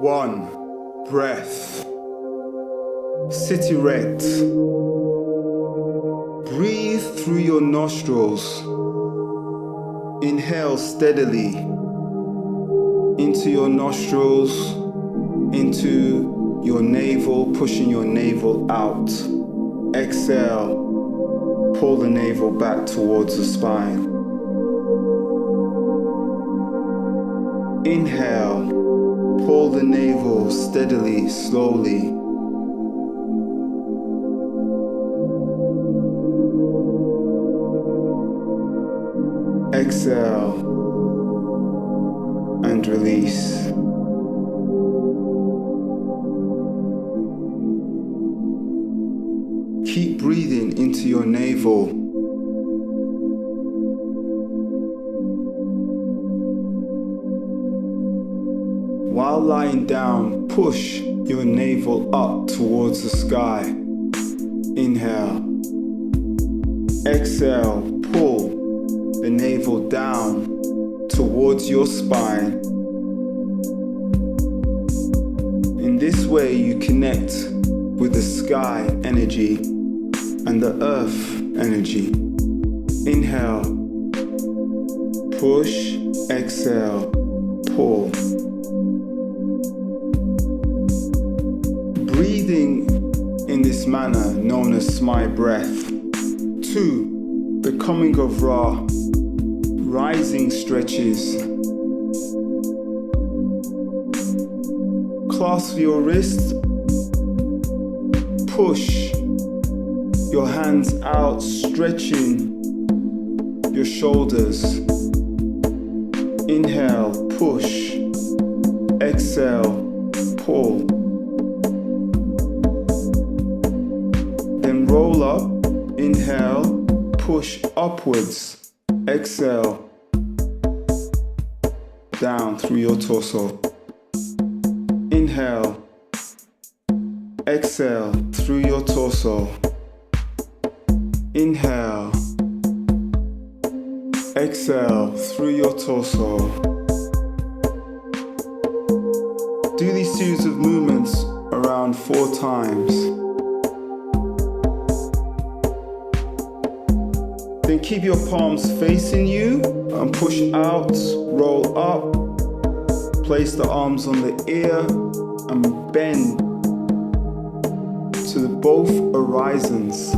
One breath. Sit erect. Breathe through your nostrils. Inhale steadily into your nostrils, into your navel, pushing your navel out. Exhale, pull the navel back towards the spine. Inhale, pull the navel steadily, slowly. Exhale and release. Keep breathing into your navel. While lying down, push your navel up towards the sky. Inhale. Exhale, pull the navel down towards your spine. In this way, you connect with the sky energy and the earth energy. Inhale, push, exhale, pull. Breathing in this manner, known as Smai breath. 2. The coming of Ra. Rising stretches. Clasp your wrist. Push your hands out, stretching your shoulders. Inhale, push. Exhale, pull. Then roll up. Inhale, push upwards. Exhale, down through your torso. Inhale, exhale through your torso. Inhale, exhale through your torso. Do these series of movements around 4 times. Then keep your palms facing you and push out, roll up. Place the arms on the ear and bend to both horizons.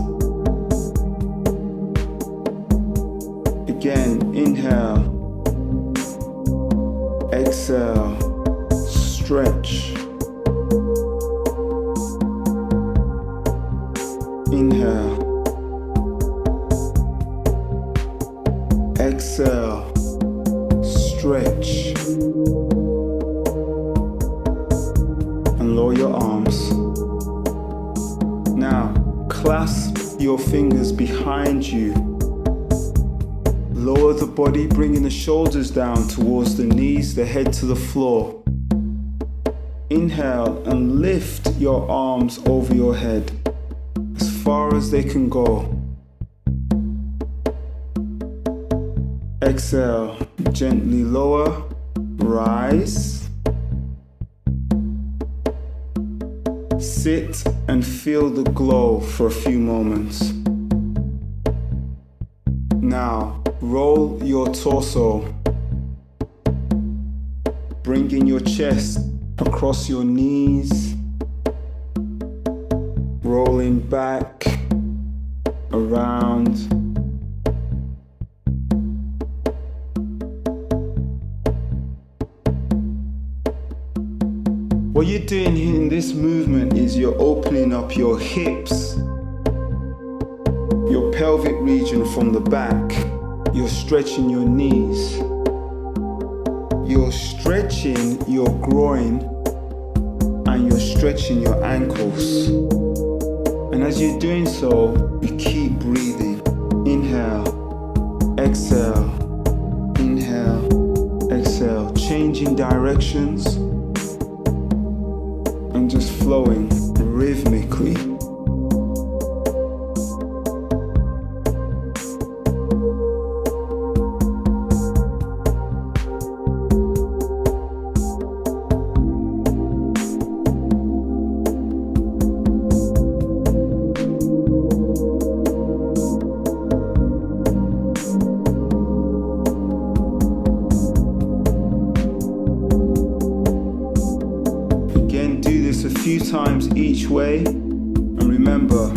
Again, inhale, exhale, stretch. Inhale, exhale, stretch. And lower your arms. Now, clasp your fingers behind you. Lower the body, bringing the shoulders down towards the knees, the head to the floor. Inhale and lift your arms over your head as far as they can go. Exhale, gently lower, rise. Sit and feel the glow for a few moments. Now, roll your torso, bringing your chest across your knees, rolling back, around. What you're doing in this movement is you're opening up your hips, your pelvic region from the back. You're stretching your knees. You're stretching your groin and you're stretching your ankles. And as you're doing so, you keep breathing. Inhale, exhale, inhale, exhale. Changing directions and just flowing. rhythmically. A few times each way, and remember,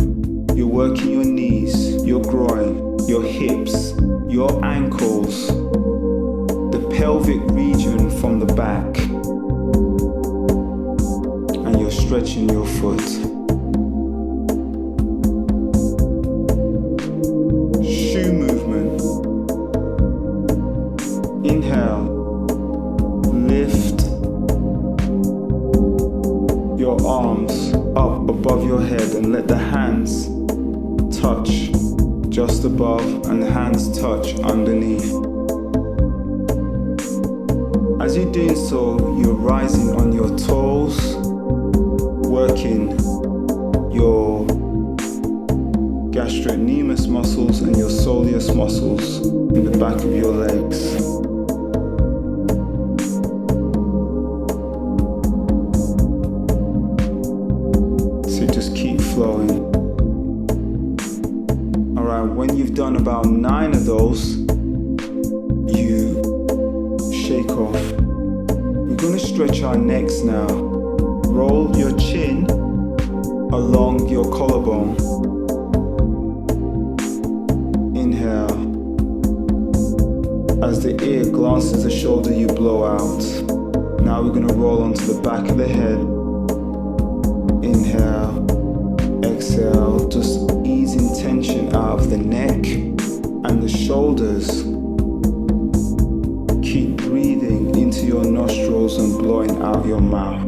you're working your knees, your groin, your hips, your ankles, the pelvic region from the back, and you're stretching your foot. Shoe movement. Inhale, lift your arms up above your head and let the hands touch just above and the hands touch underneath. As you're doing so, you're rising on your toes, working your gastrocnemius muscles and your soleus muscles in the back of your legs. Just keep flowing. Alright, when you've done about 9 of those, you shake off. We're going to stretch our necks now. Roll your chin along your collarbone. Inhale. As the ear glances the shoulder, you blow out. Now we're going to roll onto the back of the head. Inhale. Exhale, just easing tension out of the neck and the shoulders. Keep breathing into your nostrils and blowing out your mouth.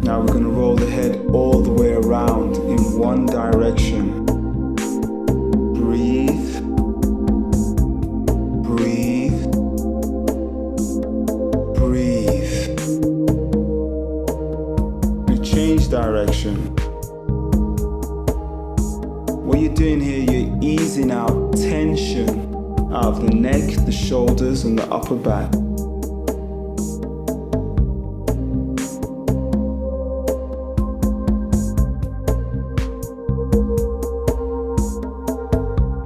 Now we're going to roll the head all the way around in one direction. Breathe. Breathe. Breathe. Change direction. What you're doing here, you're easing out tension out of the neck, the shoulders, and the upper back.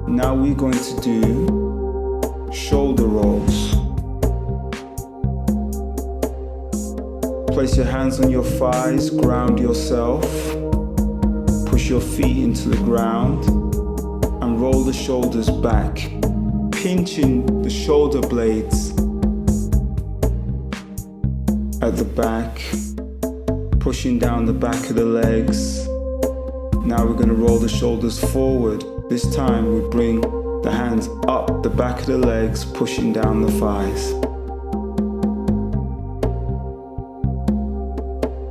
Now we're going to do shoulder rolls. Place your hands on your thighs, ground yourself, push your feet into the ground, and roll the shoulders back, pinching the shoulder blades at the back, pushing down the back of the legs. Now we're going to roll the shoulders forward. This time we bring the hands up the back of the legs, pushing down the thighs.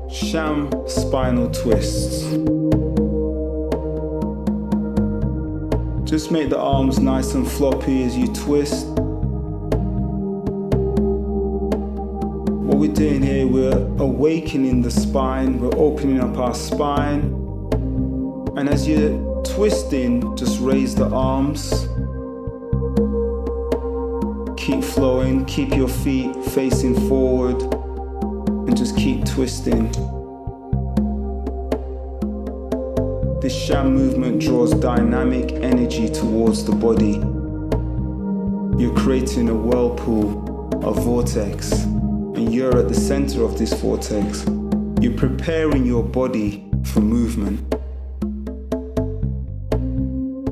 Sham spinal twists. Just make the arms nice and floppy as you twist. What we're doing here, we're awakening the spine, we're opening up our spine. And as you're twisting, just raise the arms. Keep flowing, keep your feet facing forward, and just keep twisting. This sham movement draws dynamic energy towards the body. You're creating a whirlpool, a vortex, and you're at the center of this vortex. You're preparing your body for movement.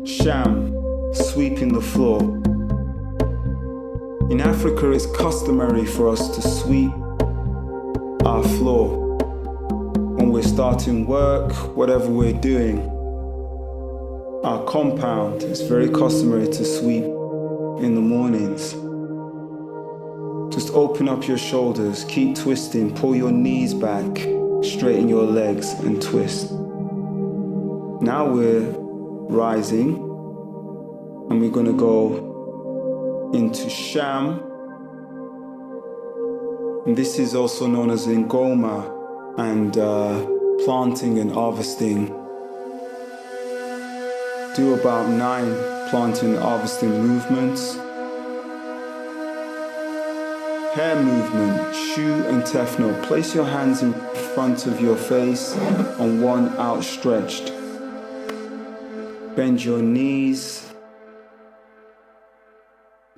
Sham, sweeping the floor. In Africa, it's customary for us to sweep our floor when we're starting work, whatever we're doing. Our compound, it's very customary to sweep in the mornings. Just open up your shoulders, keep twisting, pull your knees back, straighten your legs and twist. Now we're rising and we're going to go into sham And this is also known as Ngoma and planting and harvesting. Do about 9 planting and harvesting movements. Hair movement, Shu and Tefno. Place your hands in front of your face and one outstretched. Bend your knees.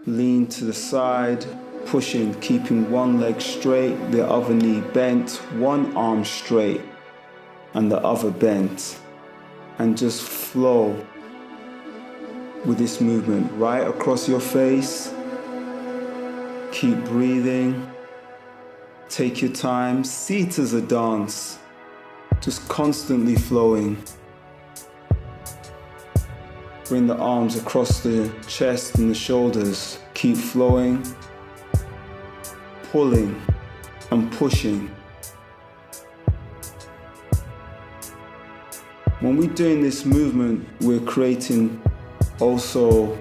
Lean to the side, pushing, keeping one leg straight, the other knee bent, one arm straight and the other bent. And just flow with this movement right across your face. Keep breathing. Take your time. See it as a dance, just constantly flowing. Bring the arms across the chest and the shoulders. Keep flowing, pulling and pushing. When we're doing this movement, we're creating also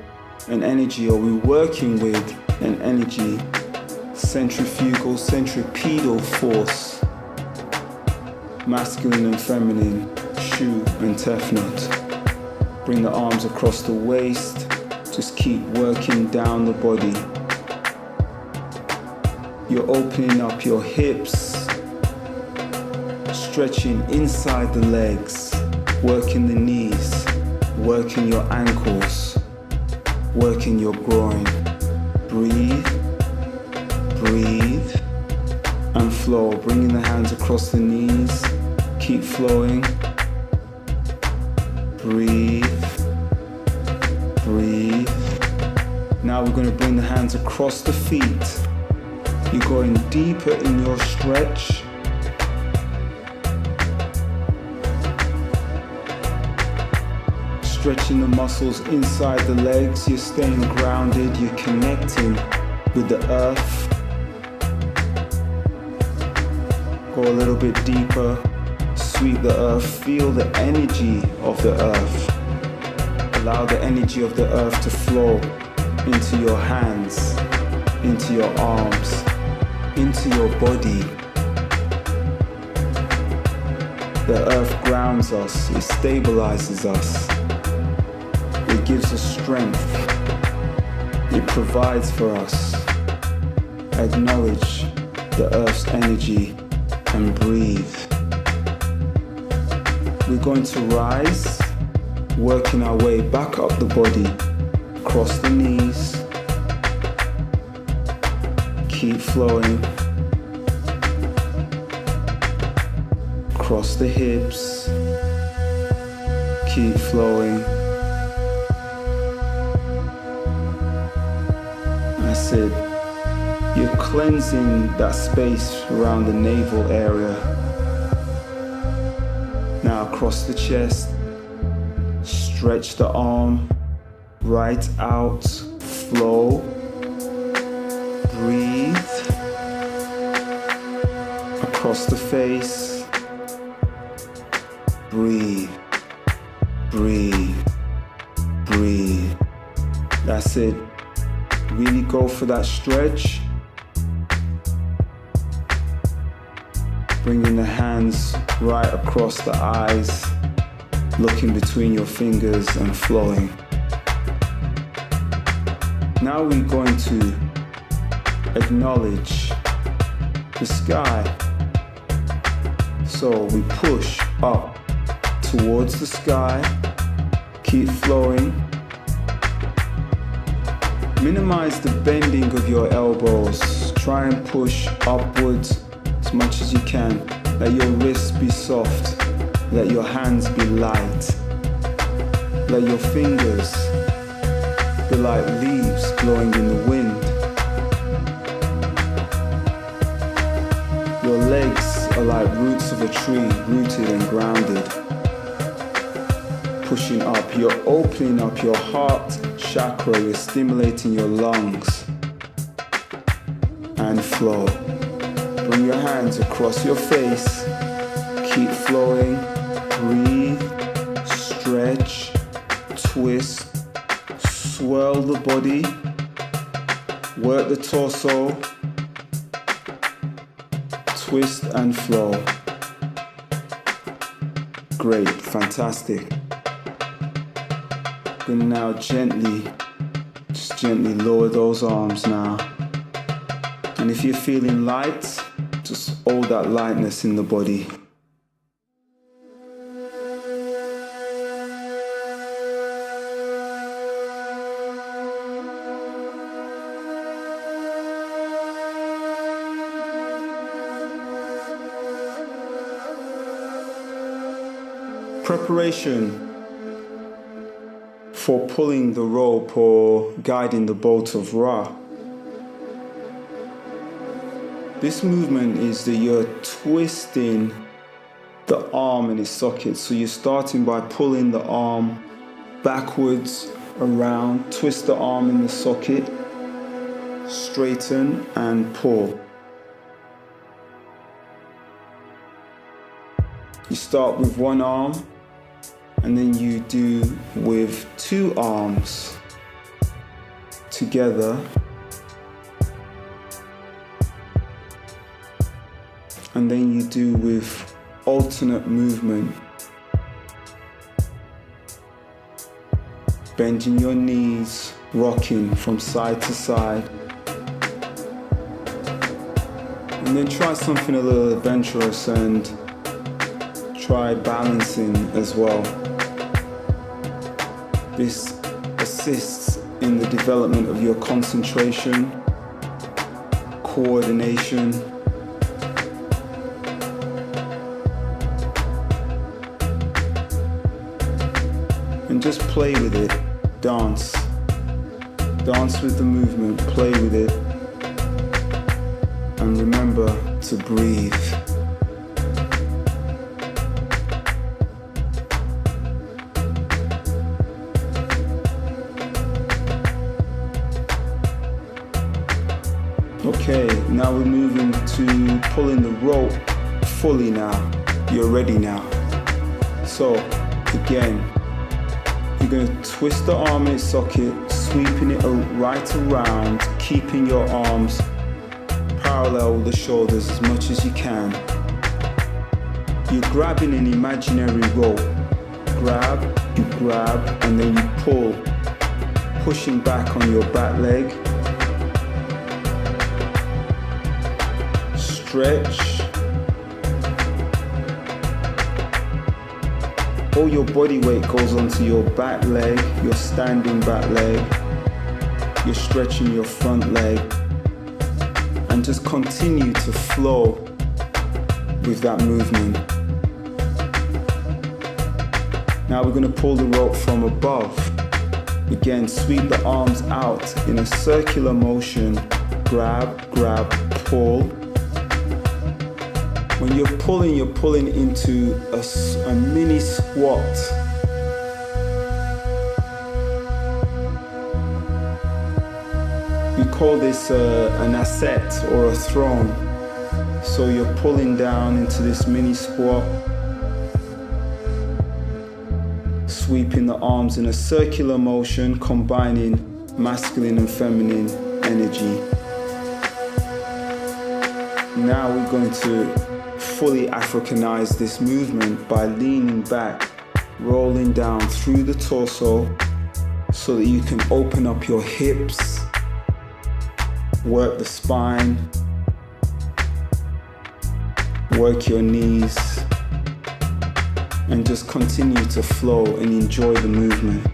an energy, or we're working with an energy, centripetal force, masculine and feminine, Shu and Tefnut. Bring the arms across the waist, just keep working down the body. You're opening up your hips, stretching inside the legs, working the knees, working your ankles, working your groin. Breathe, breathe, and flow. Bringing the hands across the knees, keep flowing. Breathe, breathe. Now we're going to bring the hands across the feet. You're going deeper in your stretch. Stretching the muscles inside the legs. You're staying grounded. You're connecting with the earth. Go a little bit deeper. Sweep the earth. Feel the energy of the earth. Allow the energy of the earth to flow into your hands, into your arms, into your body. The earth grounds us. It stabilizes us. It gives us strength. It provides for us. Acknowledge the earth's energy and breathe. We're going to rise, working our way back up the body, across the knees. Keep flowing. Across the hips. Keep flowing. That's it. You're cleansing that space around the navel area. Now across the chest, stretch the arm, right out, flow, breathe. Across the face, breathe, breathe, breathe. That's it. Really go for that stretch. Bringing the hands right across the eyes, looking between your fingers and flowing. Now we're going to acknowledge the sky. So we push up towards the sky, keep flowing. Minimize the bending of your elbows. Try and push upwards as much as you can. Let your wrists be soft. Let your hands be light. Let your fingers be like leaves blowing in the wind. Your legs are like roots of a tree, rooted and grounded. Pushing up, you're opening up your heart chakra, you're stimulating your lungs. And flow. Bring your hands across your face. Keep flowing. Breathe. Stretch. Twist. Swirl the body. Work the torso. twist and flow. Great, fantastic. Then now gently lower those arms now. And if you're feeling light, just hold that lightness in the body. Preparation for pulling the rope or guiding the boat of Ra. This movement is that you're twisting the arm in its socket. So you're starting by pulling the arm backwards, around, twist the arm in the socket, straighten and pull. You start with one arm, and then you do with two arms together, and then you do with alternate movement, bending your knees, rocking from side to side. And then try something a little adventurous and try balancing as well. This assists in the development of your concentration, coordination, and just play with it. Dance with the movement, play with it, and remember to breathe. Okay, now we're moving to pulling the rope fully now. You're ready now. So, again, you're going to twist the arm in its socket, sweeping it right around, keeping your arms parallel with the shoulders as much as you can. You're grabbing an imaginary rope. You grab, and then you pull, pushing back on your back leg. Stretch. All your body weight goes onto your back leg, your standing back leg. You're stretching your front leg. And just continue to flow with that movement. Now we're going to pull the rope from above. Again, sweep the arms out in a circular motion. Grab, pull. When you're pulling into a mini squat. We call this an asset or a throne. So you're pulling down into this mini squat, sweeping the arms in a circular motion, combining masculine and feminine energy. Now we're going to fully Africanize this movement by leaning back, rolling down through the torso so that you can open up your hips, work the spine, work your knees, and just continue to flow and enjoy the movement.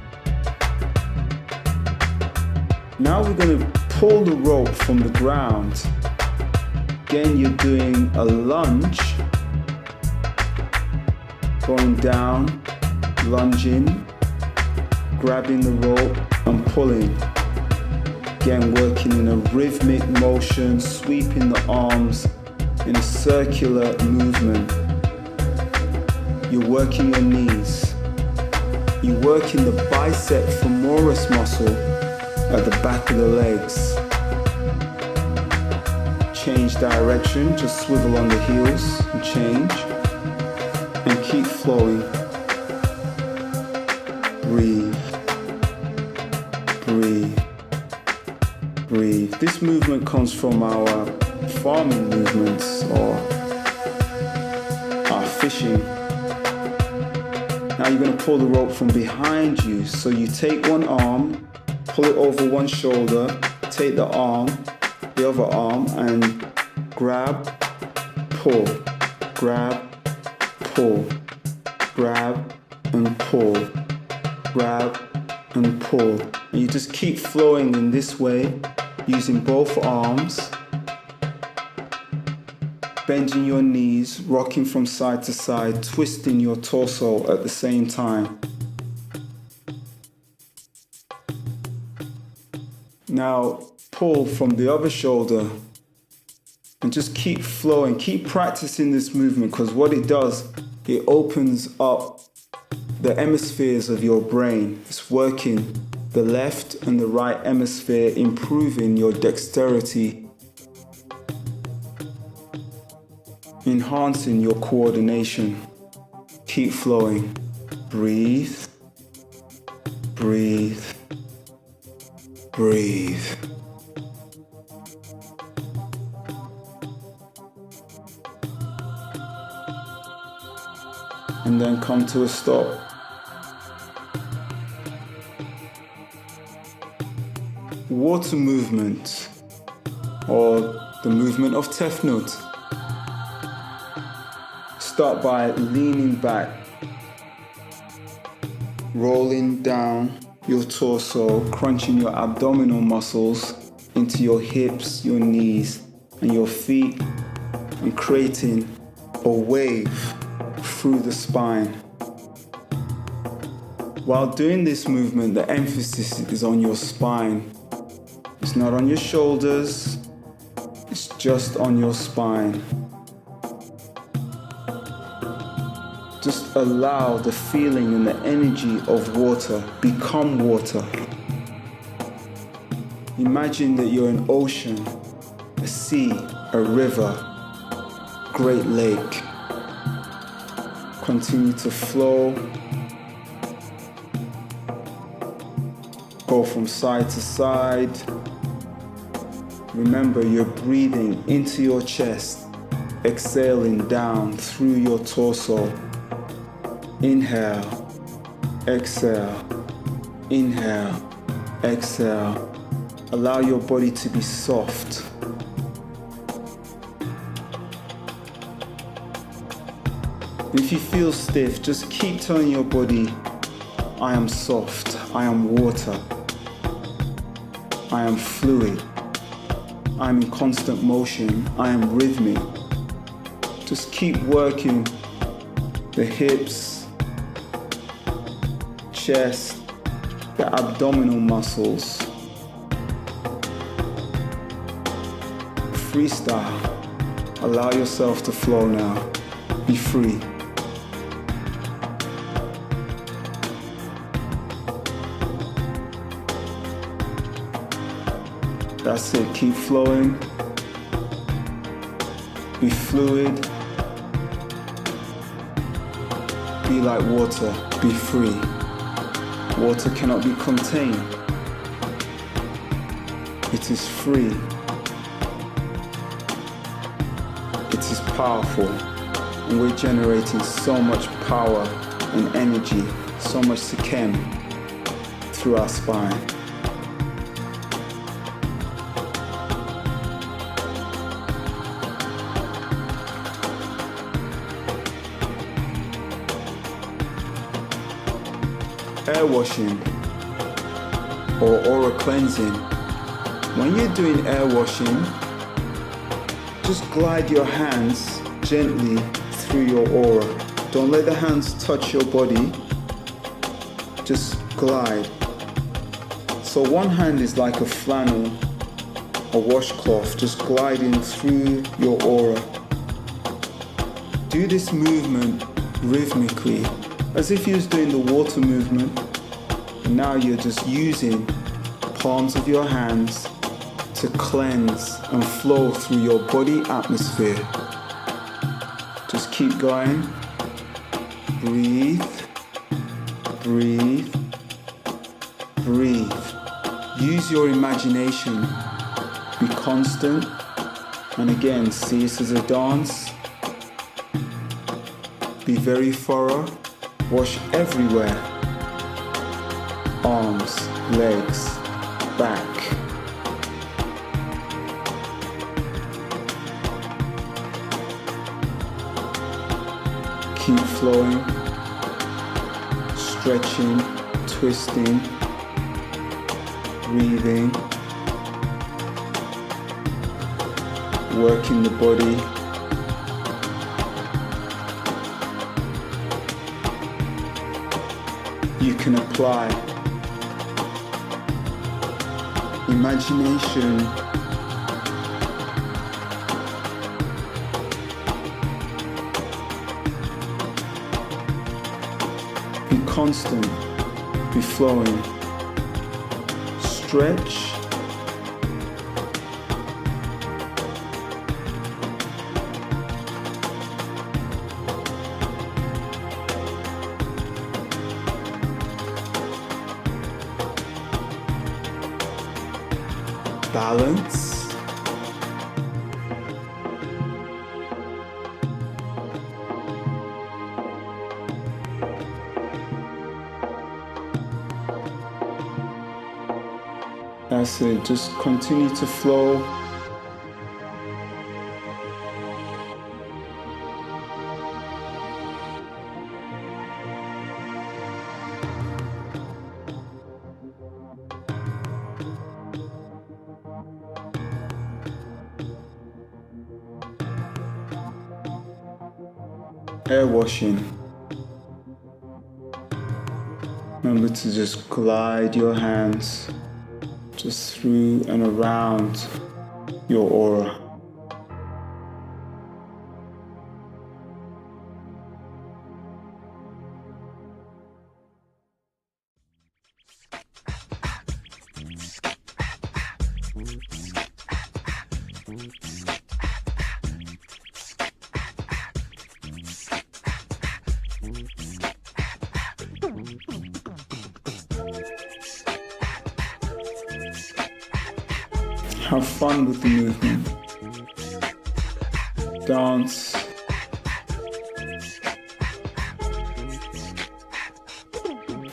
Now we're going to pull the rope from the ground. Again, you're doing a lunge, going down, lunging, grabbing the rope and pulling. Again, working in a rhythmic motion, sweeping the arms in a circular movement. You're working your knees. You're working the bicep femoris muscle at the back of the legs. Change direction, just swivel on the heels and change. And keep flowing. Breathe. Breathe. Breathe. This movement comes from our farming movements or you're going to pull the rope from behind you. So you take one arm, pull it over one shoulder, take the other arm, and grab, pull, grab, pull, grab and pull, grab and pull. And you just keep flowing in this way, using both arms, bending your knees, rocking from side to side, twisting your torso at the same time. Now pull from the other shoulder and just keep flowing, keep practicing this movement, because what it does, it opens up the hemispheres of your brain. It's working the left and the right hemisphere, improving your dexterity, enhancing your coordination. Keep flowing. Breathe, breathe, breathe. And then come to a stop. Water movement, or the movement of Tefnut. Start by leaning back, rolling down your torso, crunching your abdominal muscles into your hips, your knees, and your feet, and creating a wave through the spine. While doing this movement, the emphasis is on your spine. It's not on your shoulders, it's just on your spine. Just allow the feeling and the energy of water become water. Imagine that you're an ocean, a sea, a river, great lake. Continue to flow. Go from side to side. Remember, you're breathing into your chest, exhaling down through your torso. Inhale, exhale, inhale, exhale. Allow your body to be soft. If you feel stiff, just keep telling your body, I am soft, I am water, I am fluid, I am in constant motion, I am rhythmic. Just keep working the hips, chest, the abdominal muscles. Freestyle. Allow yourself to flow now. Be free. That's it. Keep flowing. Be fluid. Be like water. Be free. Water cannot be contained. It is free. It is powerful. And we're generating so much power and energy, so much sekhem through our spine. Air washing or aura cleansing. When you're doing air washing, just glide your hands gently through your aura. Don't let the hands touch your body. Just glide. So one hand is like a flannel, a washcloth, just gliding through your aura. Do this movement rhythmically, as if you was doing the water movement. And now you're just using palms of your hands to cleanse and flow through your body atmosphere. Just keep going. Breathe, breathe, breathe. Use your imagination. Be constant. And again, see this as a dance. Be very thorough. Wash everywhere. Arms, legs, back. Keep flowing, stretching, twisting, breathing, working the body. You can apply imagination, be constant, be flowing, stretch, balance, that's it, just continue to flow. Air washing. Remember to just glide your hands just through and around your aura. Have fun with the movement. Dance.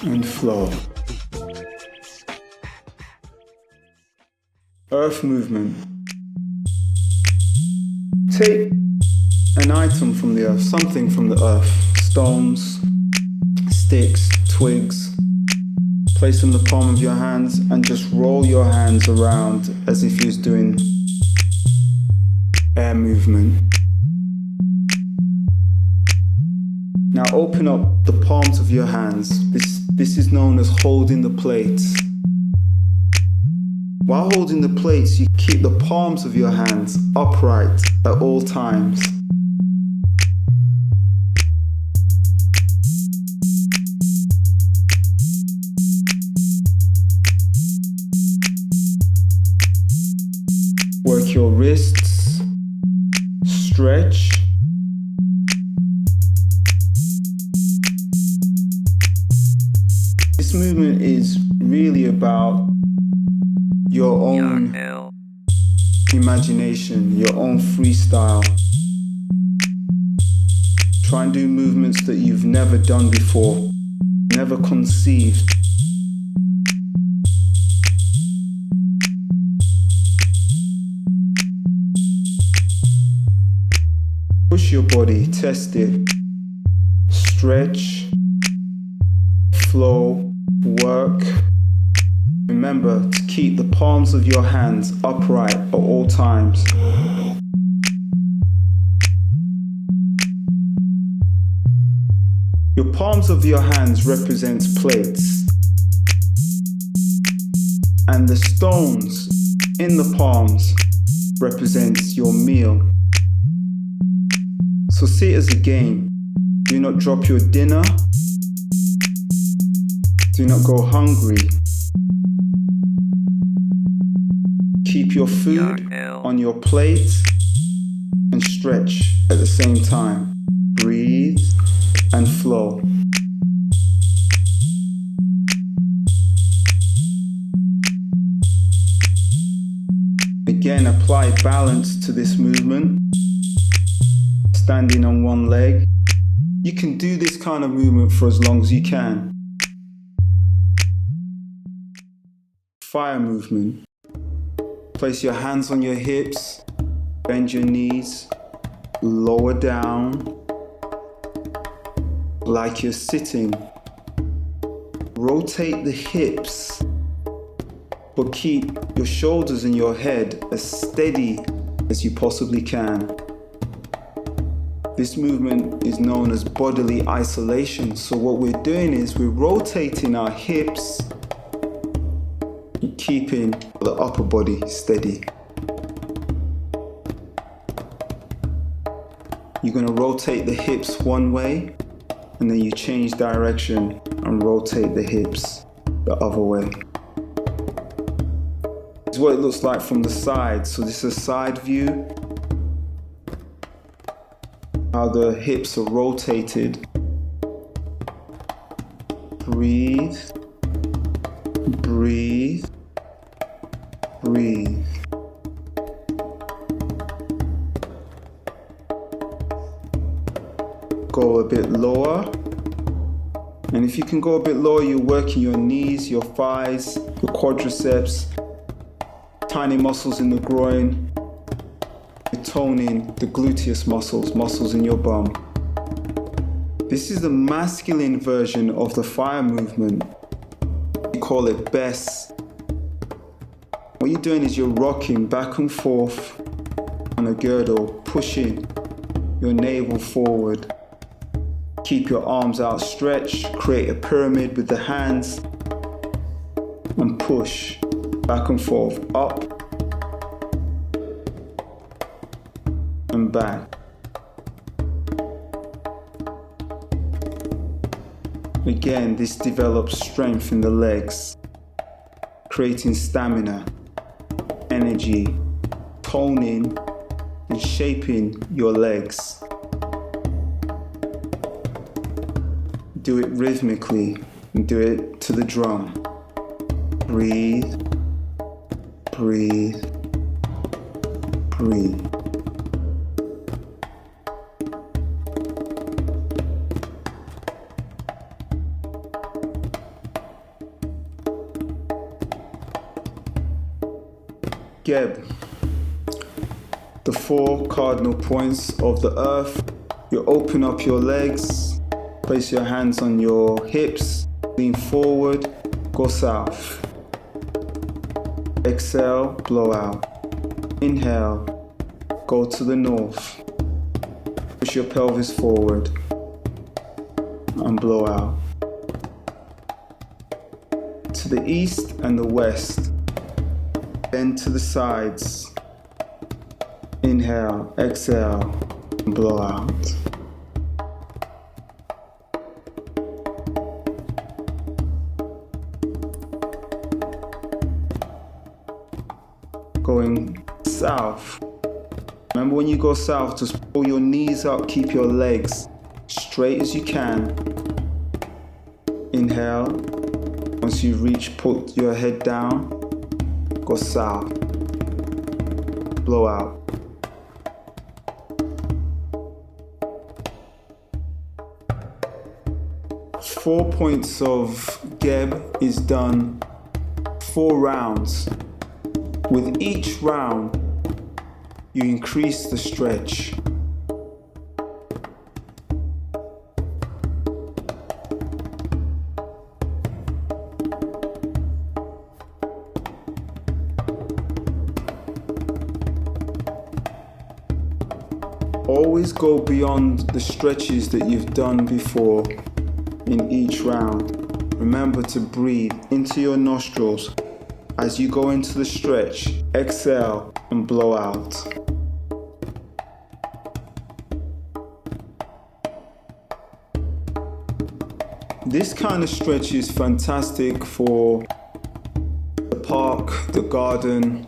And flow. Earth movement. Take an item from the earth, something from the earth. Stones, sticks, twigs. Place in the palm of your hands and just roll your hands around as if you're doing air movement. Now open up the palms of your hands. This is known as holding the plates. While holding the plates, you keep the palms of your hands upright at all times. Work your wrists, stretch. This movement is really about your own imagination, your own freestyle. Try and do movements that you've never done before, never conceived. Push your body, test it, stretch, flow, work. Remember to keep the palms of your hands upright at all times. Your palms of your hands represent plates, and the stones in the palms represents your meal. So see it as a game. Do not drop your dinner. Do not go hungry. Keep your food on your plate and stretch at the same time. Breathe and flow. Again, apply balance to this movement. Standing on one leg, You can do this kind of movement for as long as you can. Fire movement. Place your hands on your hips, bend your knees, lower down, like you're sitting. Rotate the hips, but keep your shoulders and your head as steady as you possibly can. This movement is known as bodily isolation. So what we're doing is we're rotating our hips and keeping the upper body steady. You're going to rotate the hips one way, and then you change direction and rotate the hips the other way. This is what it looks like from the side. So this is a side view. How the hips are rotated. Breathe, breathe, breathe. Go a bit lower. And if you can go a bit lower, you're working your knees, your thighs, your quadriceps, tiny muscles in the groin. You're toning the gluteus muscles in your bum. This is the masculine version of the fire movement. We call it Bess. What you're doing is you're rocking back and forth on a girdle, pushing your navel forward. Keep your arms outstretched, create a pyramid with the hands, and push back and forth, up and back. Again, this develops strength in the legs, creating stamina, energy, toning and shaping your legs. Do it rhythmically and do it to the drum. Breathe, breathe, breathe. Geb, the 4 cardinal points of the earth. You open up your legs, place your hands on your hips, lean forward, go south. Exhale, blow out. Inhale, go to the north. Push your pelvis forward and blow out. To the east and the west. Bend to the sides. Inhale, exhale, and blow out. Going south. Remember, when you go south, just pull your knees up, keep your legs straight as you can. Inhale. Once you reach, put your head down. Go south. Blow out. Four points of Geb is done 4 rounds. With each round, you increase the stretch. Always go beyond the stretches that you've done before in each round. Remember to breathe into your nostrils as you go into the stretch. Exhale and blow out. This kind of stretch is fantastic for the park, the garden,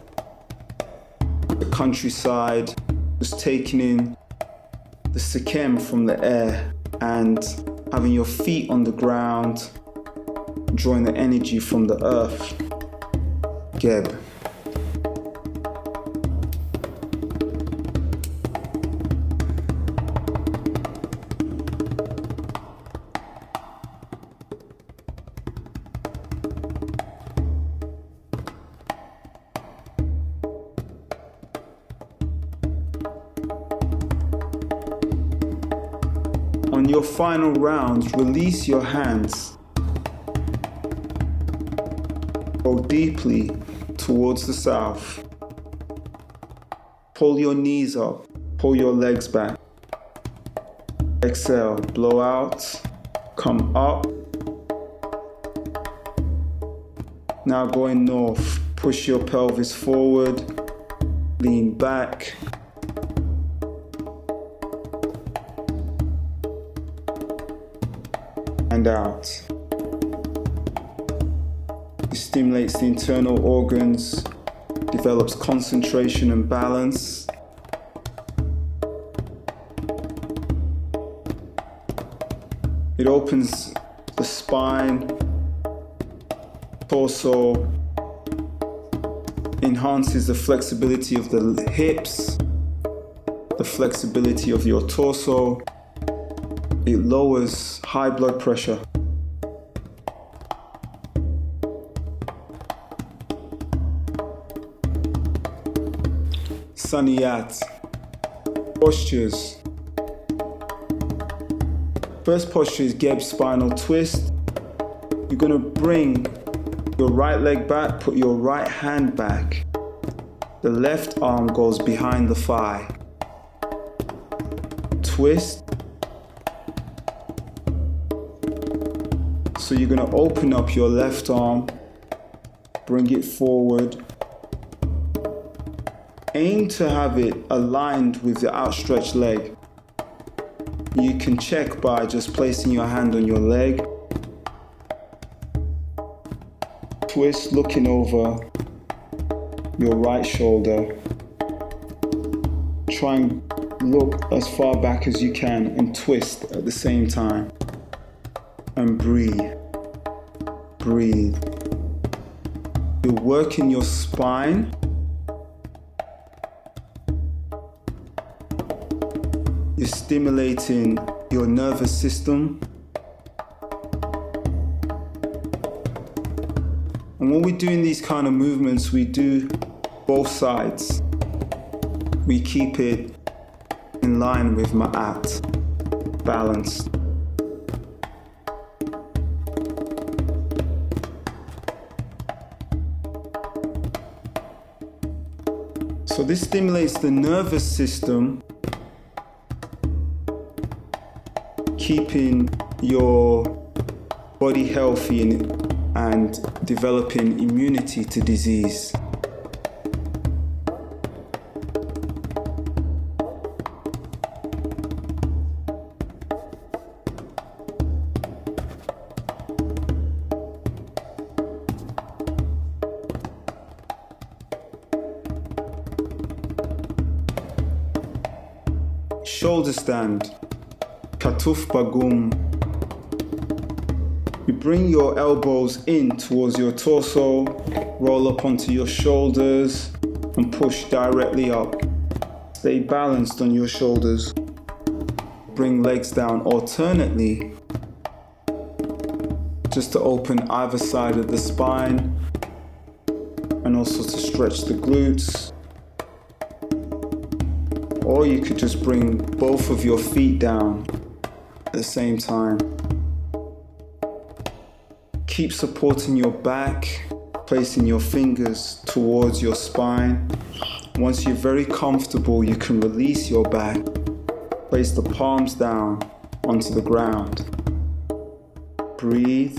the countryside, just taking in the sekem from the air and having your feet on the ground, drawing the energy from the earth. Geb. On your final rounds, release your hands. Go deeply towards the south. Pull your knees up, pull your legs back. Exhale, blow out, come up. Now going north, push your pelvis forward, lean back. And out. It stimulates the internal organs, develops concentration and balance. It opens the spine, torso, enhances the flexibility of the hips, the flexibility of your torso. It lowers high blood pressure. Saniyat. Postures. First posture is Geb spinal twist. You're going to bring your right leg back, put your right hand back. The left arm goes behind the thigh. Twist. So you're going to open up your left arm, bring it forward. Aim to have it aligned with the outstretched leg. You can check by just placing your hand on your leg. Twist, looking over your right shoulder. Try and look as far back as you can and twist at the same time. And breathe. Breathe. You're working your spine. You're stimulating your nervous system. And when we're doing these kind of movements, we do both sides. We keep it in line with ma'at, balanced. So this stimulates the nervous system, keeping your body healthy and developing immunity to disease. Shoulder stand, Katuf Bagum. You bring your elbows in towards your torso, roll up onto your shoulders and push directly up. Stay balanced on your shoulders. Bring legs down alternately, just to open either side of the spine and also to stretch the glutes. Or you could just bring both of your feet down at the same time. Keep supporting your back, placing your fingers towards your spine. Once you're very comfortable, you can release your back. Place the palms down onto the ground. Breathe.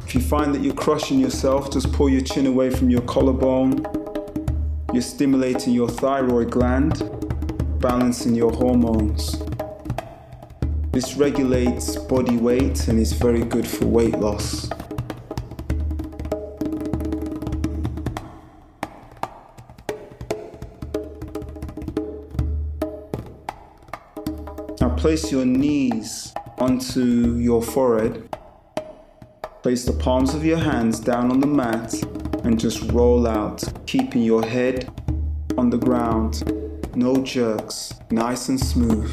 If you find that you're crushing yourself, just pull your chin away from your collarbone. You're stimulating your thyroid gland, balancing your hormones. This regulates body weight and is very good for weight loss. Now place your knees onto your forehead. Place the palms of your hands down on the mat and just roll out, keeping your head on the ground. No jerks, nice and smooth.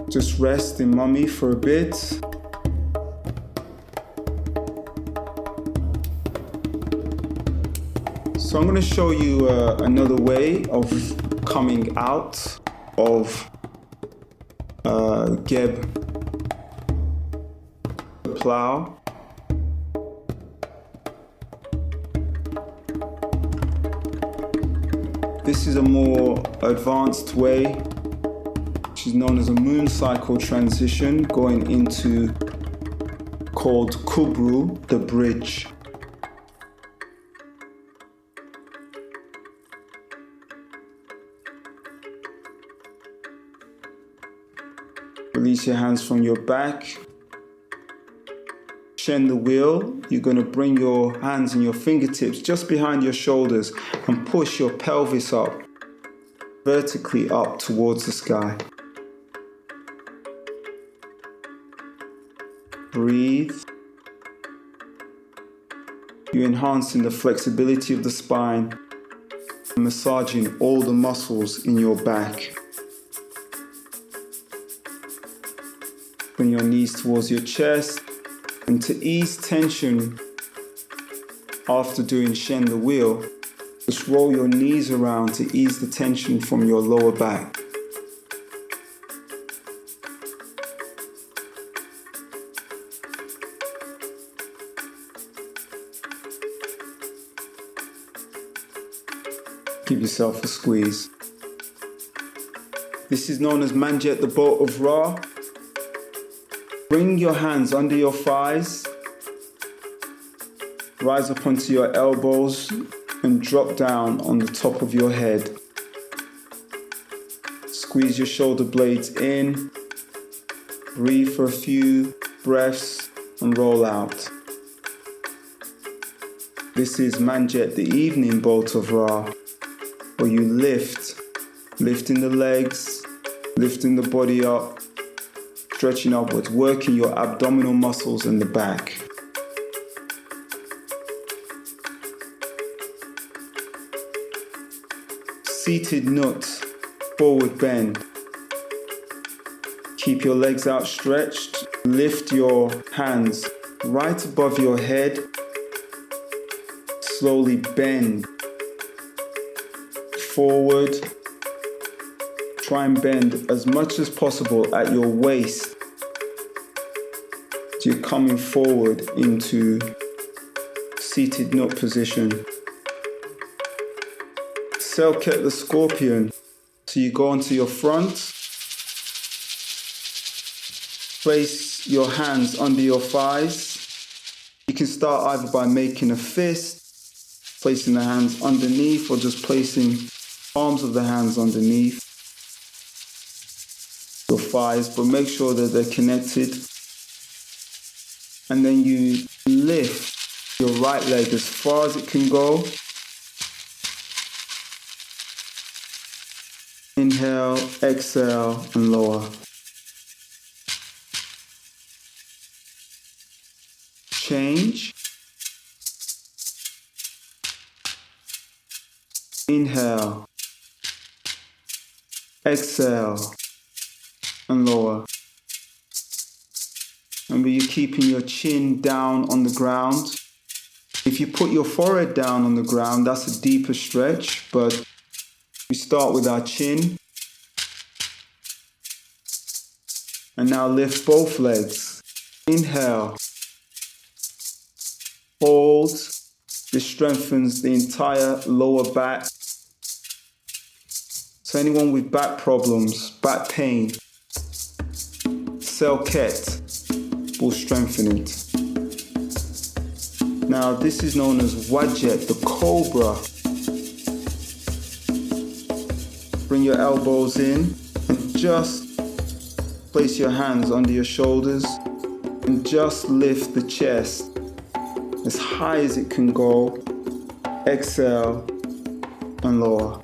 Just rest in mummy for a bit. So I'm going to show you another way of coming out of Geb plow. This is a more advanced way, which is known as a moon cycle transition, going into called Kubru, the bridge. Release your hands from your back. Shen the wheel. You're going to bring your hands and your fingertips just behind your shoulders and push your pelvis up, vertically up towards the sky. Breathe. You're enhancing the flexibility of the spine, massaging all the muscles in your back. Bring your knees towards your chest, and to ease tension after doing Shen the wheel, just roll your knees around to ease the tension from your lower back. Give yourself a squeeze. This is known as Manjet, the boat of Ra. Bring your hands under your thighs, rise up onto your elbows and drop down on the top of your head. Squeeze your shoulder blades in, breathe for a few breaths and roll out. This is Manjet, the evening boat of Ra, where you lifting the legs, lifting the body up, stretching upwards, working your abdominal muscles in the back. Seated nut, forward bend. Keep your legs outstretched. Lift your hands right above your head. Slowly bend forward. Try and bend as much as possible at your waist. So you're coming forward into seated nut position. Selket the scorpion. So you go onto your front. Place your hands under your thighs. You can start either by making a fist, placing the hands underneath, or just placing palms of the hands underneath your thighs, but make sure that they're connected. And then you lift your right leg as far as it can go. Inhale, exhale, and lower. Change. Inhale, exhale, and lower. Remember, you're keeping your chin down on the ground. If you put your forehead down on the ground, that's a deeper stretch, but we start with our chin. And now lift both legs. Inhale. Hold. This strengthens the entire lower back. So anyone with back problems, back pain, Selket will strengthen it. Now this is known as Wajet, the cobra. Bring your elbows in and just place your hands under your shoulders and just lift the chest as high as it can go. Exhale and lower.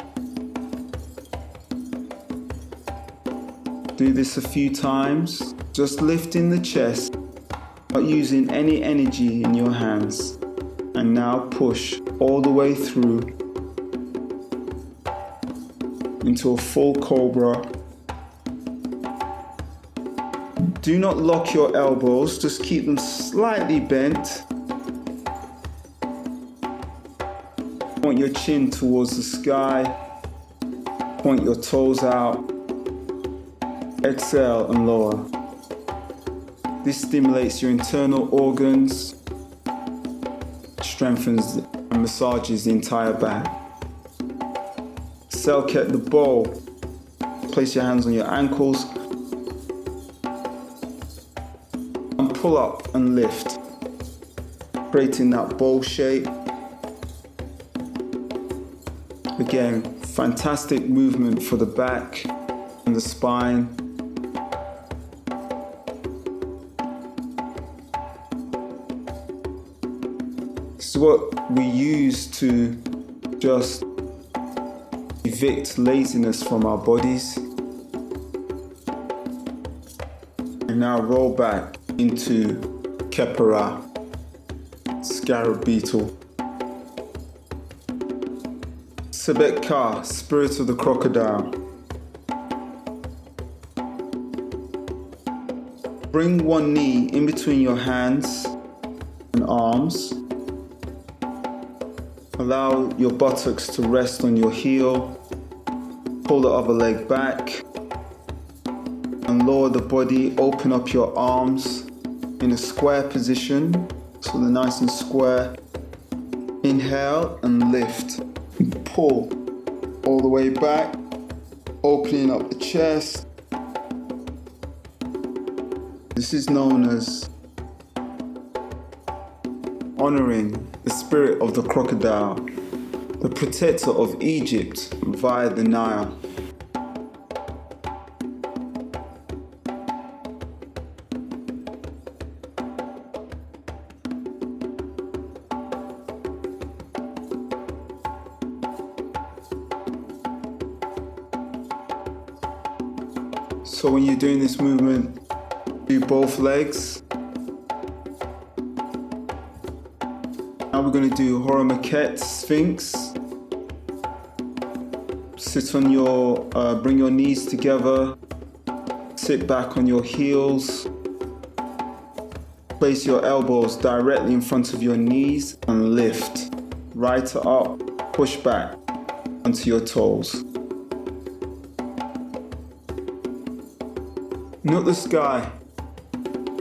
Do this a few times, just lifting the chest, not using any energy in your hands. And now push all the way through into a full cobra. Do not lock your elbows, just keep them slightly bent. Point your chin towards the sky. Point your toes out. Exhale and lower. This stimulates your internal organs, strengthens and massages the entire back. Selket the bow. Place your hands on your ankles. And pull up and lift, creating that bowl shape. Again, fantastic movement for the back and the spine. This is what we use to just evict laziness from our bodies. And now roll back into Kepara, scarab beetle. Sebet Ka, spirit of the crocodile. Bring one knee in between your hands and arms. Allow your buttocks to rest on your heel. Pull the other leg back and lower the body. Open up your arms in a square position, so they're nice and square. Inhale and lift. Pull all the way back, opening up the chest. This is known as honoring the spirit of the crocodile, the protector of Egypt via the Nile. So when you're doing this movement, do both legs. Now we're going to do Horomaket Sphinx. Sit on your, bring your knees together. Sit back on your heels. Place your elbows directly in front of your knees and lift. Right up, push back onto your toes. Not the sky.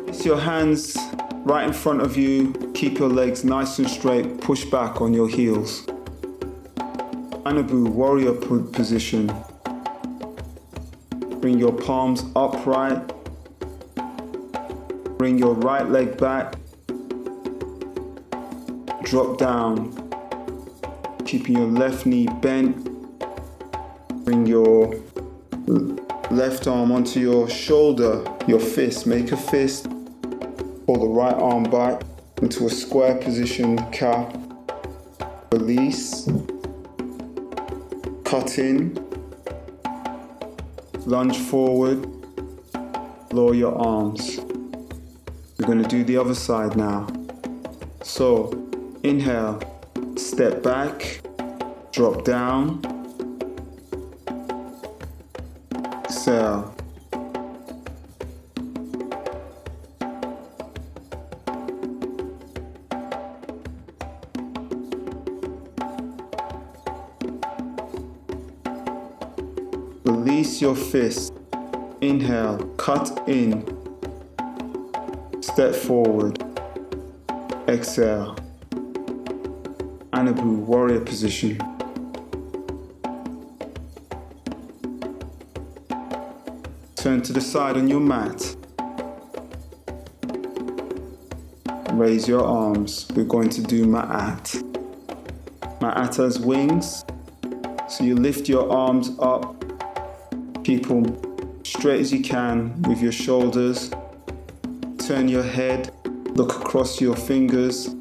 Place your hands right in front of you. Keep your legs nice and straight. Push back on your heels. Anabu, warrior position. Bring your palms upright. Bring your right leg back. Drop down. Keeping your left knee bent. Bring your left arm onto your shoulder, your fist. Make a fist. Pull the right arm back into a square position, Ka. Release. Cut in. Lunge forward. Lower your arms. We're going to do the other side now. So, inhale. Step back. Drop down. Exhale. Release your fist. Inhale, cut in. Step forward. Exhale. Anabu, warrior position. Turn to the side on your mat. Raise your arms. We're going to do Ma'at. Ma'at has wings. So you lift your arms up. Keep them straight as you can with your shoulders. Turn your head. Look across your fingers.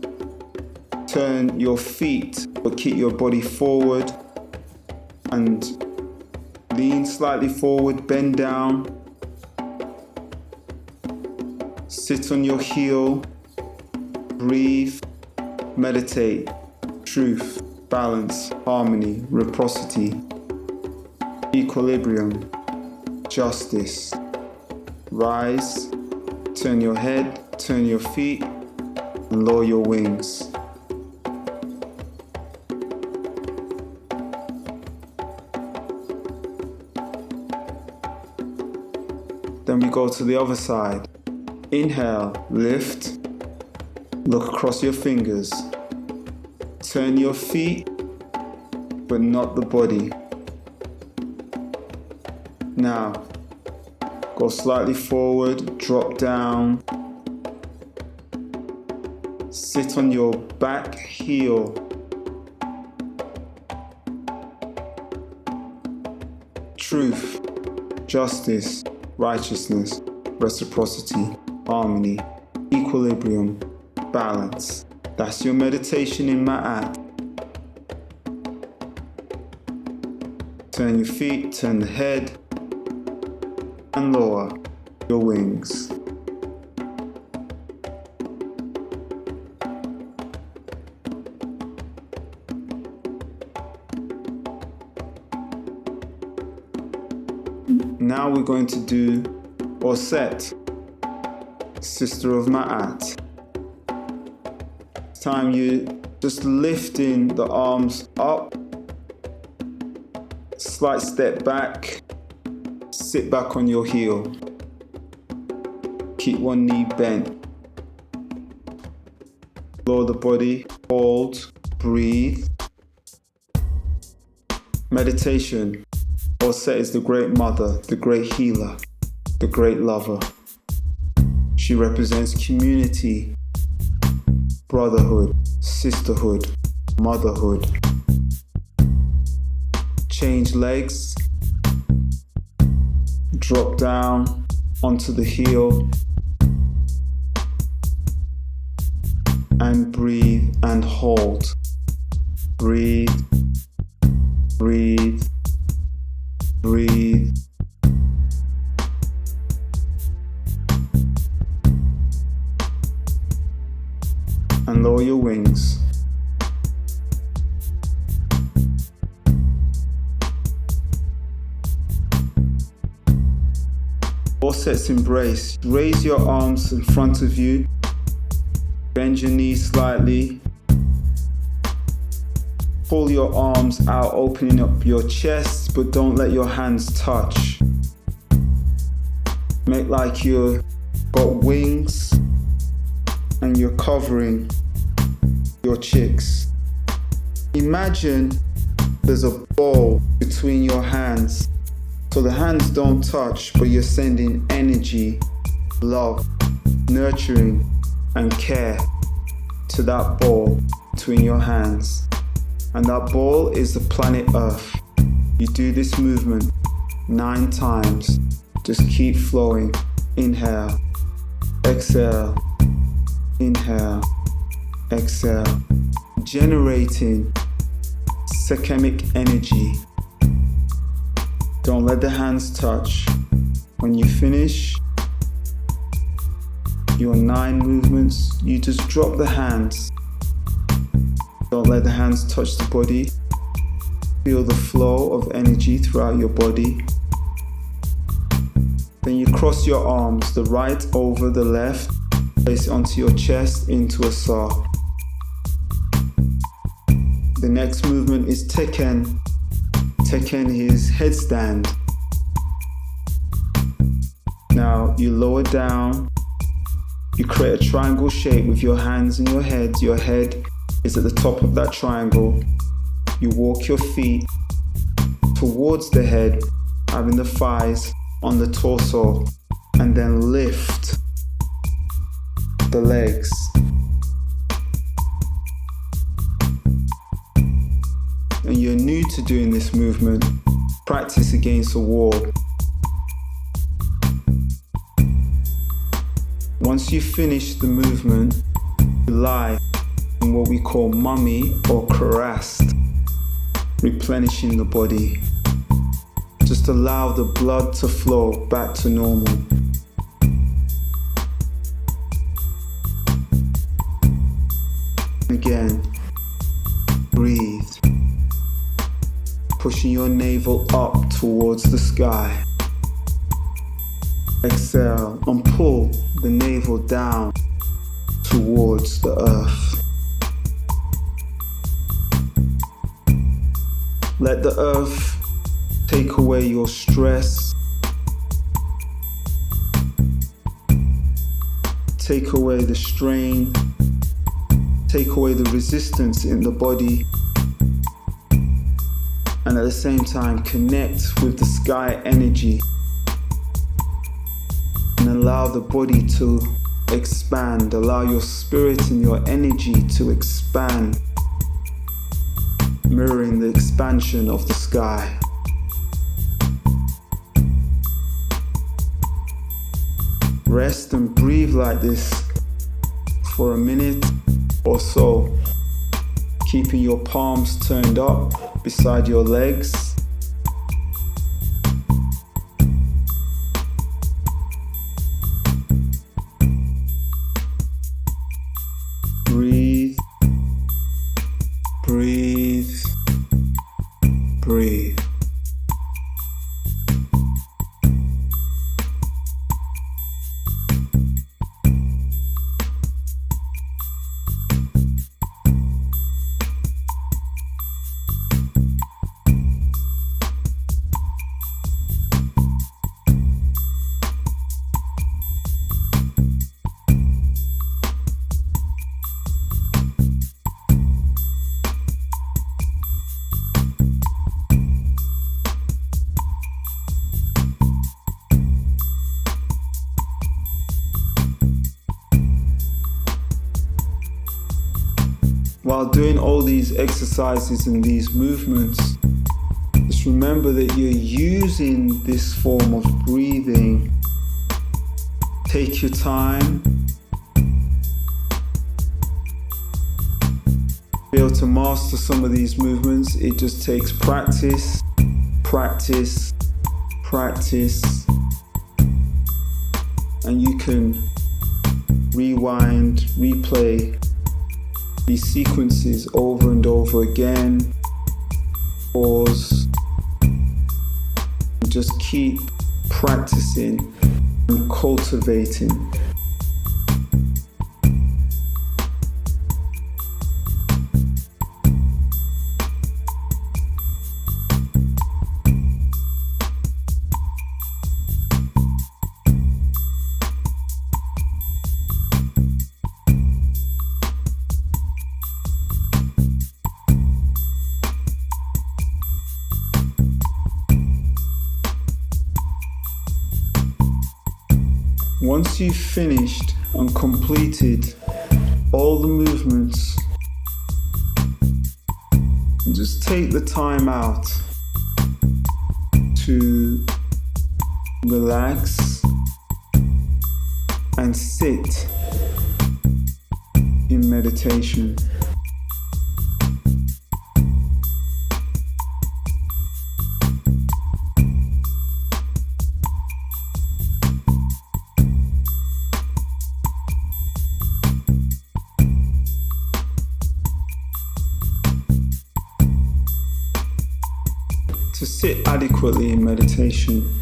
Turn your feet, but keep your body forward. And lean slightly forward, bend down. Sit on your heel. Breathe. Meditate. Truth, balance, harmony, reciprocity, equilibrium, justice. Rise. Turn your head, turn your feet, and lower your wings. Then we go to the other side. Inhale, lift. Look across your fingers. Turn your feet, but not the body. Now, go slightly forward, drop down. Sit on your back heel. Truth, justice, righteousness, reciprocity, harmony, equilibrium, balance. That's your meditation in Ma'at. Turn your feet, turn the head, and lower your wings. Now we're going to do Oset, Sister of Ma'at. This time you just lifting the arms up, slight step back, sit back on your heel. Keep one knee bent. Lower the body, hold, breathe. Meditation. Oset is the great mother, the great healer, the great lover. She represents community, brotherhood, sisterhood, motherhood. Change legs, drop down onto the heel, and breathe and hold. Breathe, breathe, breathe. And lower your wings. Oset's embrace. Raise your arms in front of you. Bend your knees slightly. Pull your arms out, opening up your chest, but don't let your hands touch. Make like you've got wings and you're covering your cheeks. Imagine there's a ball between your hands. So the hands don't touch, but you're sending energy, love, nurturing, and care to that ball between your hands. And that ball is the planet Earth. You do this movement 9 times. Just keep flowing. Inhale, exhale, inhale, exhale. Generating sekemic energy. Don't let the hands touch. When you finish your 9 movements, you just drop the hands. Don't let the hands touch the body. Feel the flow of energy throughout your body. Then you cross your arms, the right over the left. Place it onto your chest into a saw. The next movement is Teken. Teken is headstand. Now you lower down. You create a triangle shape with your hands and your head. Your head is at the top of that triangle. You walk your feet towards the head, having the thighs on the torso, and then lift the legs. And you're new to doing this movement, practice against a wall. Once you finish the movement, you lie in what we call mummy or karast, replenishing the body. Just allow the blood to flow back to normal. Again, breathe, pushing your navel up towards the sky. Exhale and pull the navel down towards the earth. Let the earth take away your stress, take away the strain, take away the resistance in the body, and at the same time connect with the sky energy and allow the body to expand, allow your spirit and your energy to expand, mirroring the expansion of the sky. Rest and breathe like this for a minute or so, keeping your palms turned up beside your legs. Breathe, breathe, breathe. While doing all these exercises and these movements, just remember that you're using this form of breathing. Take your time. Be able to master some of these movements. It just takes practice, practice, practice, and you can rewind, replay these sequences over and over again. Pause and just keep practicing and cultivating. Once you've finished and completed all the movements, just take the time out to relax and sit in meditation. To sit adequately in meditation,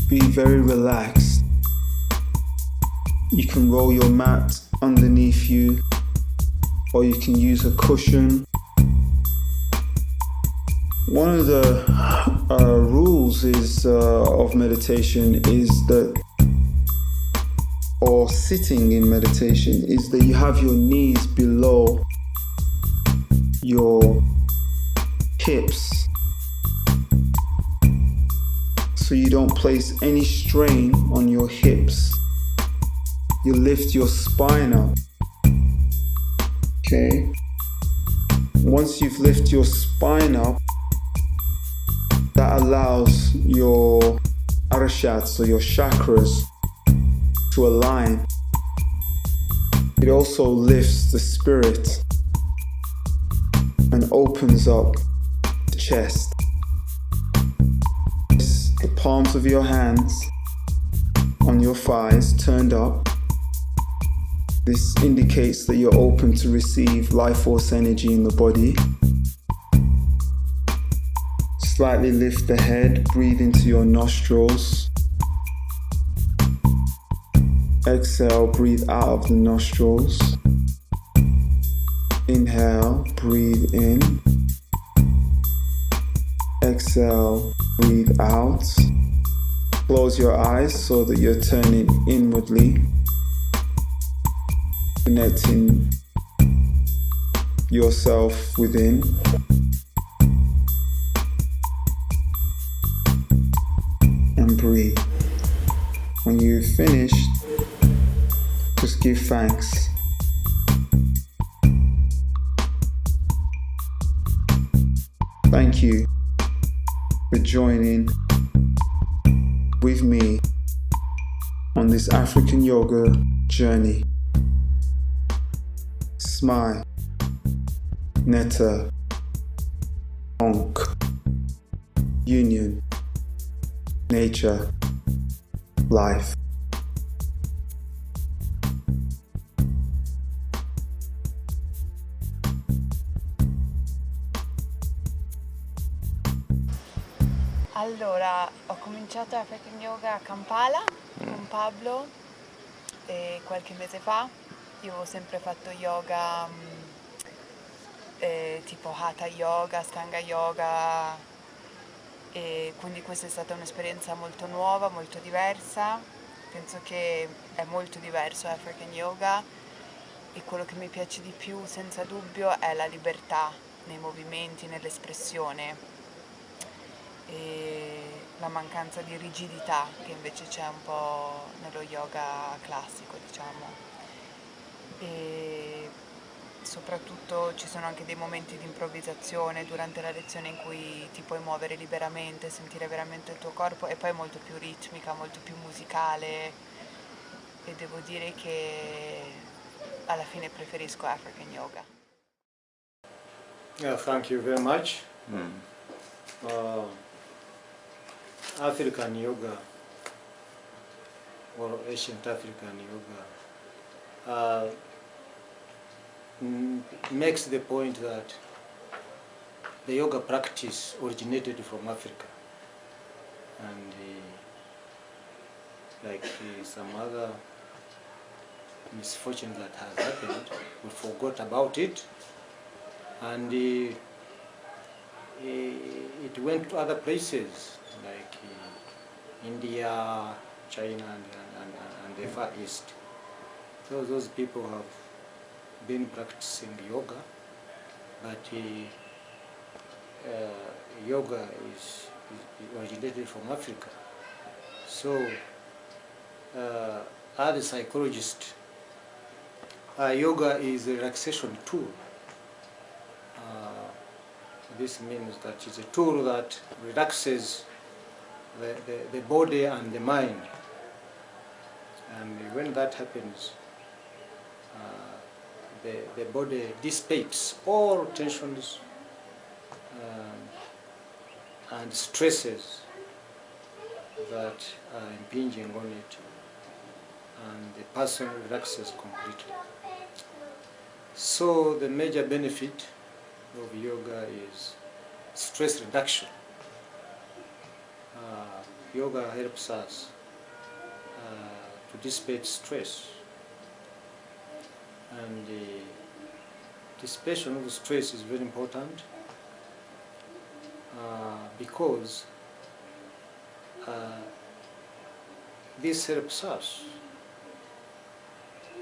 be very relaxed. You can roll your mat underneath you, or you can use a cushion. One of the rules of meditation is that, or sitting in meditation, is that you have your knees below your hips, so you don't place any strain on your hips. You lift your spine up. Okay? Once you've lifted your spine up, that allows your arashats, or your chakras, to align. It also lifts the spirit and opens up the chest. The palms of your hands on your thighs turned up. This indicates that you're open to receive life force energy in the body. Slightly lift the head, breathe into your nostrils. Exhale, breathe out of the nostrils. Inhale, breathe in. Exhale, breathe out. Close your eyes so that you're turning inwardly, connecting yourself within. And breathe. When you've finished, just give thanks. Thank you for joining with me on this African yoga journey. Smai, Netta, Onk, Union, Nature, Life. Allora, ho cominciato Afrikan Yoga a Kampala con Pablo qualche mese fa. Io ho sempre fatto yoga tipo Hatha Yoga, Stanga Yoga, e quindi questa è stata un'esperienza molto nuova, molto diversa. Penso che è molto diverso Afrikan Yoga e quello che mi piace di più senza dubbio è la libertà nei movimenti, nell'espressione e la mancanza di rigidità che invece c'è un po' nello yoga classico, diciamo. E soprattutto ci sono anche dei momenti di improvvisazione durante la lezione in cui ti puoi muovere liberamente, sentire veramente il tuo corpo, e poi è molto più ritmica, molto più musicale, e devo dire che alla fine preferisco African Yoga. Yeah, thank you very much. African Yoga, or ancient African Yoga, makes the point that the yoga practice originated from Africa, and like some other misfortune that has happened, we forgot about it, and it went to other places like India, China, and the Far East. So those people have been practicing yoga, but yoga is originated from Africa. So as a psychologist, yoga is a relaxation tool. This means that it's a tool that relaxes the body and the mind. And when that happens, the body dissipates all tensions and stresses that are impinging on it, and the person relaxes completely. So the major benefit of yoga is stress reduction. Yoga helps us to dissipate stress, and the dissipation of stress is very important because this helps us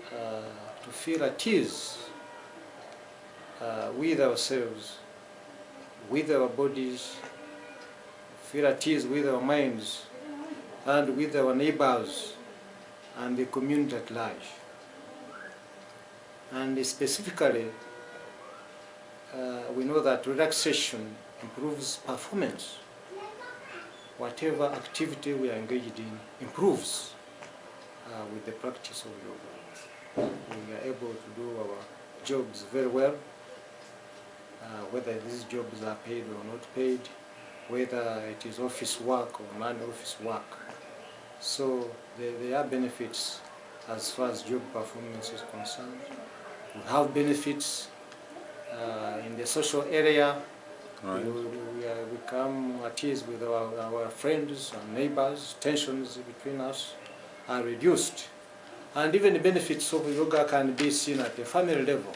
to feel at ease with ourselves, with our bodies, feel at ease with our minds, and with our neighbors and the community at large. And specifically, we know that relaxation improves performance. Whatever activity we are engaged in improves with the practice of yoga. We are able to do our jobs very well, whether these jobs are paid or not paid, whether it is office work or non-office work. So there are benefits as far as job performance is concerned. We have benefits in the social area. Right. We come at ease with our friends and neighbors. Tensions between us are reduced. And even the benefits of yoga can be seen at the family level.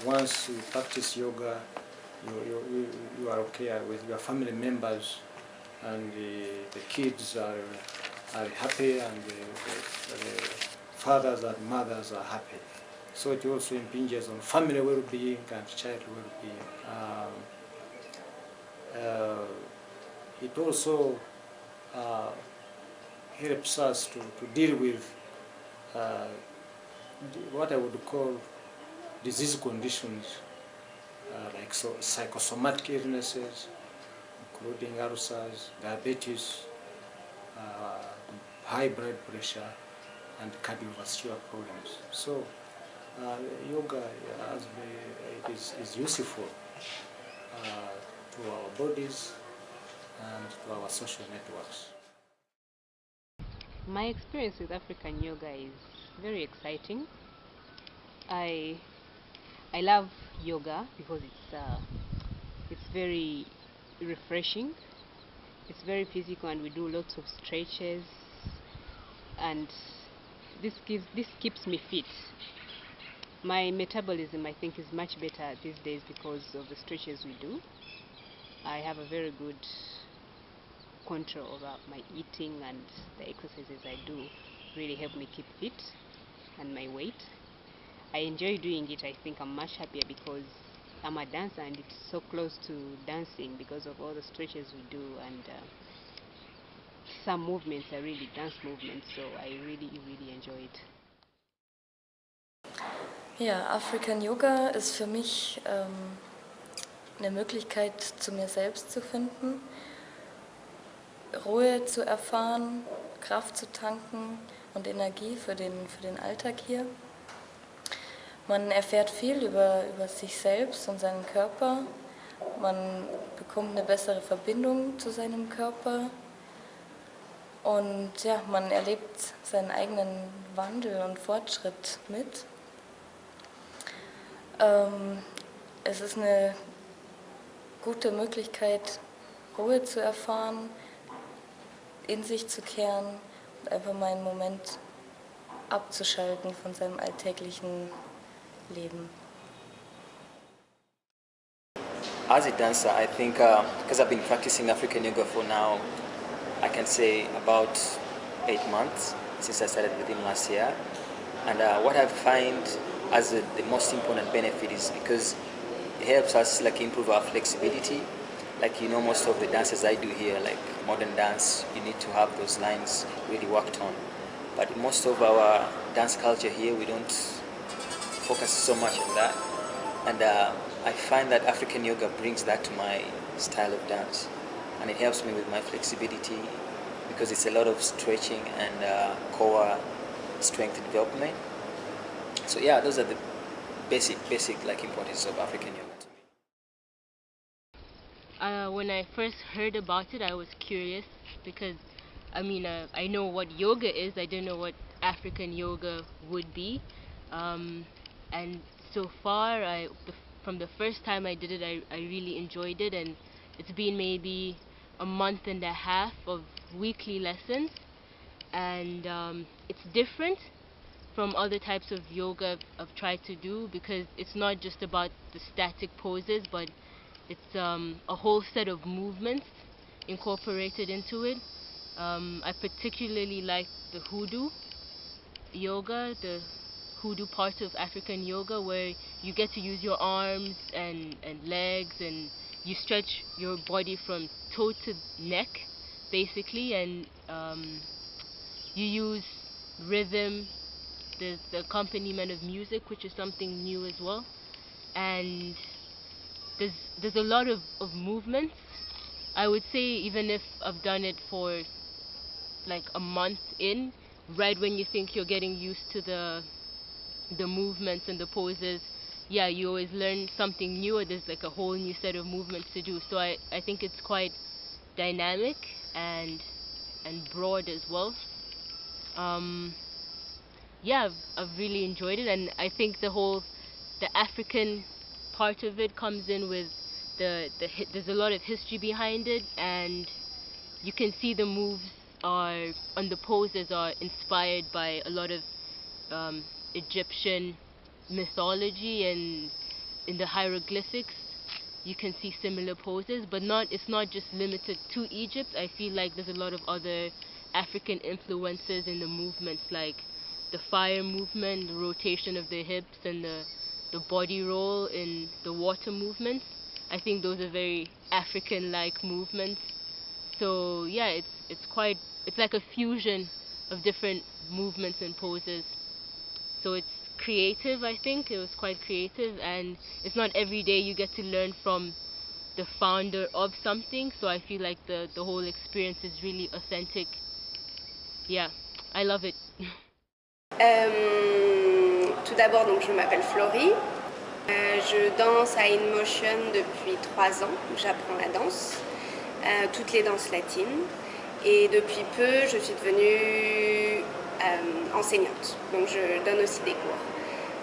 Once you practice yoga, you are okay with your family members, and the kids are are happy, and the fathers and mothers are happy. So it also impinges on family well-being and child well-being. It also helps us to deal with what I would call disease conditions, like psychosomatic illnesses, including ulcers, diabetes, high blood pressure, and cardiovascular problems. So yoga is useful to our bodies and to our social networks. My experience with African yoga is very exciting. I love yoga because it's very refreshing. It's very physical, and we do lots of stretches, and this keeps me fit. My metabolism, I think, is much better these days because of the stretches we do. I have a very good control over my eating, and the exercises I do really help me keep fit and my weight. I enjoy doing it. I think I'm much happier because I'm a dancer, and it's so close to dancing because of all the stretches we do, and some movements are really dance movements, so I really enjoy it. Ja, Afrikan Yoga ist für mich eine Möglichkeit, zu mir selbst zu finden, Ruhe zu erfahren, Kraft zu tanken und Energie für den Alltag hier. Man erfährt viel über sich selbst und seinen Körper. Man bekommt eine bessere Verbindung zu seinem Körper. Und ja, man erlebt seinen eigenen Wandel und Fortschritt mit. Es ist eine gute Möglichkeit, Ruhe zu erfahren, in sich zu kehren und einfach mal einen Moment abzuschalten von seinem alltäglichen Leben. As a dancer, I think, because I've been practicing African yoga for now, I can say about 8 months since I started with him last year. And what I find as the most important benefit is because it helps us like improve our flexibility. Like, you know, most of the dances I do here, like modern dance, you need to have those lines really worked on. But most of our dance culture here, we don't focus so much on that. And I find that African yoga brings that to my style of dance. And it helps me with my flexibility because it's a lot of stretching and core strength development. So yeah, those are the basic like importance of African yoga to me. When I first heard about it, I was curious because I know what yoga is. I didn't know what African yoga would be, and so far, from the first time I did it, I really enjoyed it, and it's been maybe a month and a half of weekly lessons, and it's different from other types of yoga I've tried to do because it's not just about the static poses, but it's a whole set of movements incorporated into it. I particularly like the hoodoo yoga, the hoodoo part of African yoga, where you get to use your arms and legs, and you stretch your body from toe to neck basically, and you use rhythm. There's the accompaniment of music, which is something new as well, and there's a lot of movements. I would say even if I've done it for like a month in, right when you think you're getting used to the movements and the poses, yeah, you always learn something new, or there's like a whole new set of movements to do. So I think it's quite dynamic and broad as well. Yeah, I've really enjoyed it, and I think the African part of it comes in with there's a lot of history behind it, and you can see the moves and the poses are inspired by a lot of Egyptian mythology, and in the hieroglyphics you can see similar poses, but it's not just limited to Egypt. I feel like there's a lot of other African influences in the movements, like the fire movement, the rotation of the hips, and the body roll in the water movements. I think those are very African-like movements. So yeah, it's like a fusion of different movements and poses. So it's creative, I think. It was quite creative, and it's not every day you get to learn from the founder of something, so I feel like the whole experience is really authentic. Yeah, I love it. Tout d'abord, donc, je m'appelle Florie. Je danse à InMotion depuis 3 ans. J'apprends la danse, toutes les danses latines. Et depuis peu, je suis devenue enseignante. Donc je donne aussi des cours.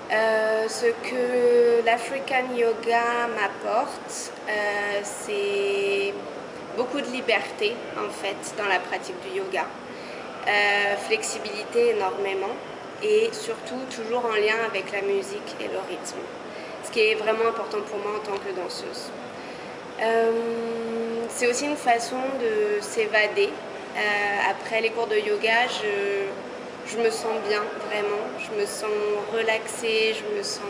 Ce que l'Afrikan Yoga m'apporte, c'est beaucoup de liberté en fait dans la pratique du yoga. Flexibilité énormément et surtout toujours en lien avec la musique et le rythme. Ce qui est vraiment important pour moi en tant que danseuse. C'est aussi une façon de s'évader. Après les cours de yoga, je me sens bien, vraiment. Je me sens relaxée, je me sens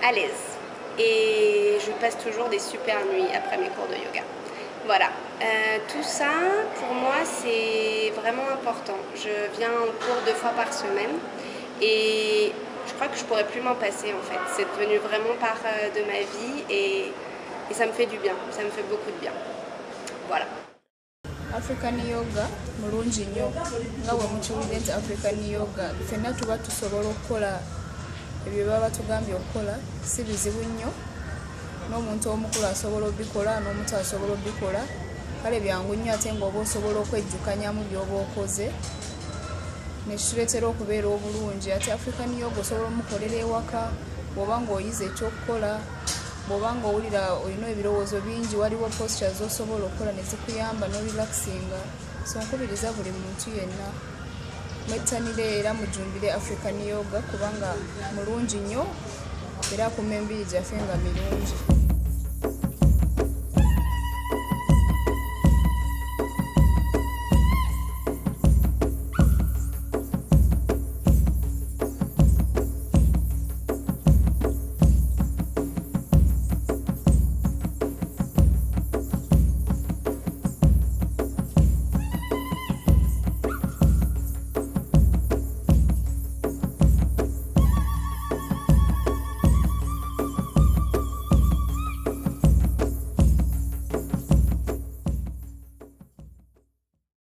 à l'aise. Et je passe toujours des super nuits après mes cours de yoga. Voilà. Tout ça, pour moi, c'est vraiment important. Je viens en cours 2 fois par semaine et je crois que je pourrais plus m'en passer en fait. C'est devenu vraiment part de ma vie et ça me fait du bien. Ça me fait beaucoup de bien. Voilà. Afrikan Yoga mulungi nnyo nga bwe mukiwulidde nti Afrikan Yoga ffenna tuba tusobola okukola ebyo baba batugambye okukola si bizibu nnyo n'omuntu omukulu asobola obikola n'omuto asobola obikola kale byangu nnyo ate ng'oba osobola okwejjukanyamu by'oba okoze nekituleetera okubeera obulungi ate Afrikan Yoga osobola omukolera ewaka bw'oba ng'oyize ekyokukola bw'oba ng'owulira olina ebirowoozo bingi waliwo posture z'osobola okukola ne zikuyamba n'orelaxinga so nkubiriza buli muntu yenna mwettanire era mujumbire Afrikan Yoga kubanga mulungi nnyo era akuuma emibiri gyaffe nga mirungi.